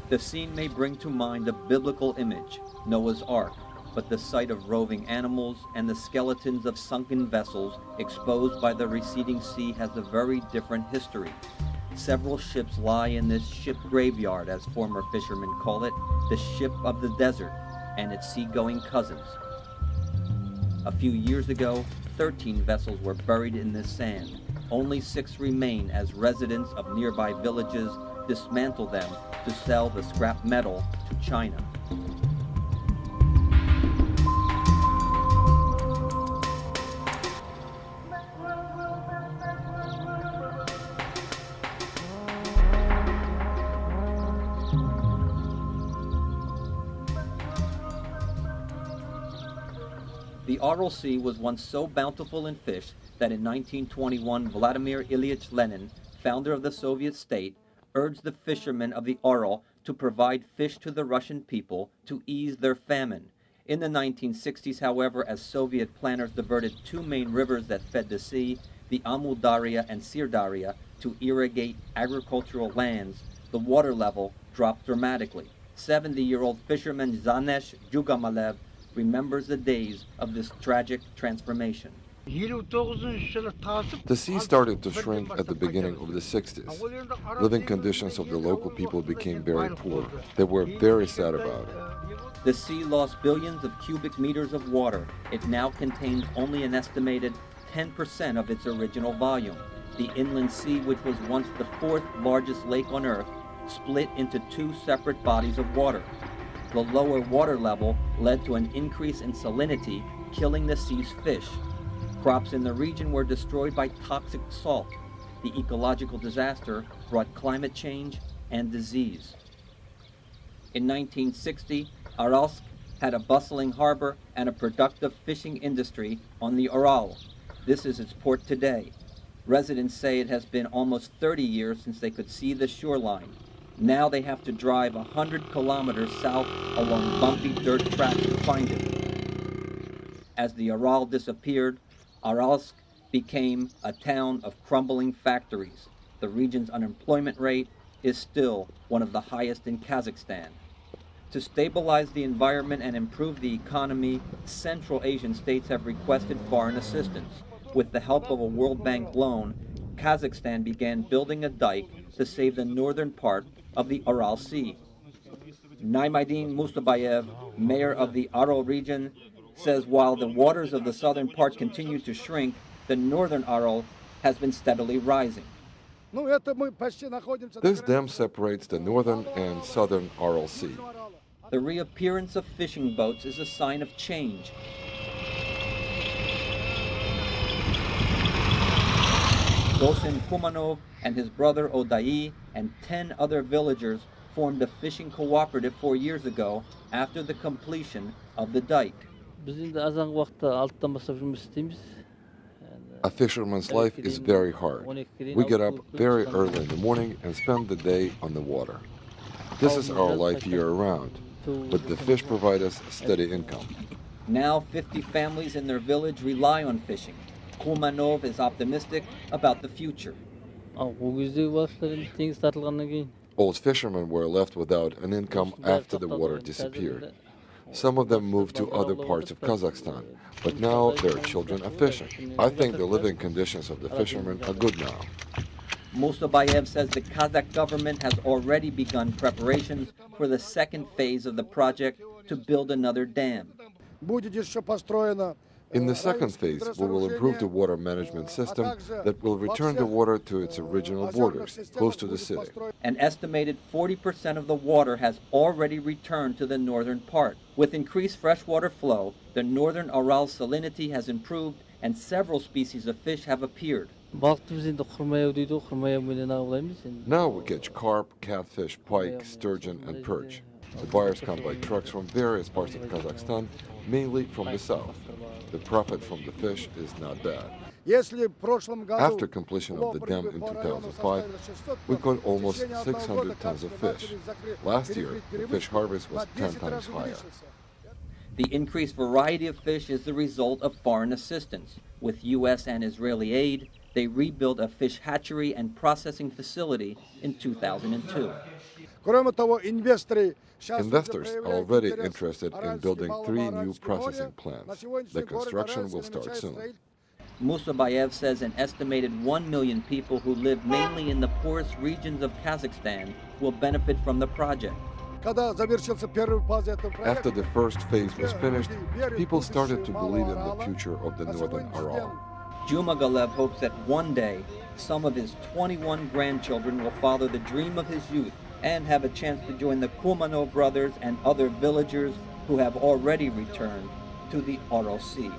The scene may bring to mind a biblical image, Noah's Ark, but the sight of roving animals and the skeletons of sunken vessels exposed by the receding sea has a very different history. Several ships lie in this ship graveyard, as former fishermen call it, the ship of the desert, and its seagoing cousins. A few years ago, 13 vessels were buried in this sand. Only 6 remain as residents of nearby villages dismantle them to sell the scrap metal to China. The Aral Sea was once so bountiful in fish that in 1921 Vladimir Ilyich Lenin, founder of the Soviet state, urged the fishermen of the Aral to provide fish to the Russian people to ease their famine. In the 1960s, however, as Soviet planners diverted 2 main rivers that fed the sea, the Amu Darya and Sir Darya, to irrigate agricultural lands, the water level dropped dramatically. 70-year-old fisherman Zanesh Jugamalev remembers the days of this tragic transformation. The sea started to shrink at the beginning of the 60s. Living conditions of the local people became very poor. They were very sad about it. The sea lost billions of cubic meters of water. It now contains only an estimated 10% of its original volume. The inland sea, which was once the 4th largest lake on Earth, split into 2 separate bodies of water. The lower water level led to an increase in salinity, killing the sea's fish. Crops in the region were destroyed by toxic salt. The ecological disaster brought climate change and disease. In 1960, Aralsk had a bustling harbor and a productive fishing industry on the Aral. This is its port today. Residents say it has been almost 30 years since they could see the shoreline. Now they have to drive 100 kilometers south along bumpy dirt tracks to find it. As the Aral disappeared, Aralsk became a town of crumbling factories. The region's unemployment rate is still one of the highest in Kazakhstan. To stabilize the environment and improve the economy, Central Asian states have requested foreign assistance. With the help of a World Bank loan, Kazakhstan began building a dike to save the northern part of the Aral Sea. Naimadin Mustabayev, mayor of the Aral region, says while the waters of the southern part continue to shrink, the northern Aral has been steadily rising. This dam separates the northern and southern Aral Sea. The reappearance of fishing boats is a sign of change. Dosen Kumanov and his brother Odai and 10 other villagers formed a fishing cooperative 4 years ago after the completion of the dike. A fisherman's life is very hard. We get up very early in the morning and spend the day on the water. This is our life year-round, but the fish provide us steady income. Now 50 families in their village rely on fishing. Kulmanov is optimistic about the future. Old fishermen were left without an income after the water disappeared. Some of them moved to other parts of Kazakhstan, but now their children are fishing. I think the living conditions of the fishermen are good now. Mustabayev says the Kazakh government has already begun preparations for the second phase of the project to build another dam. In the second phase, we will improve the water management system that will return the water to its original borders, close to the city. An estimated 40% of the water has already returned to the northern part. With increased freshwater flow, the northern Aral salinity has improved and several species of fish have appeared. Now we catch carp, catfish, pike, sturgeon, and perch. The buyers come by trucks from various parts of Kazakhstan, mainly from the south. The profit from the fish is not bad. After completion of the dam in 2005, we caught almost 600 tons of fish. Last year, the fish harvest was 10 times higher. The increased variety of fish is the result of foreign assistance. With U.S. and Israeli aid, they rebuilt a fish hatchery and processing facility in 2002. Investors are already interested in building 3 new processing plants. The construction will start soon. Musabayev says an estimated 1 million people who live mainly in the poorest regions of Kazakhstan will benefit from the project. After the first phase was finished, people started to believe in the future of the northern Aral. Jumagalev hopes that one day some of his 21 grandchildren will follow the dream of his youth and have a chance to join the Kurmanov brothers and other villagers who have already returned to the Aral Sea.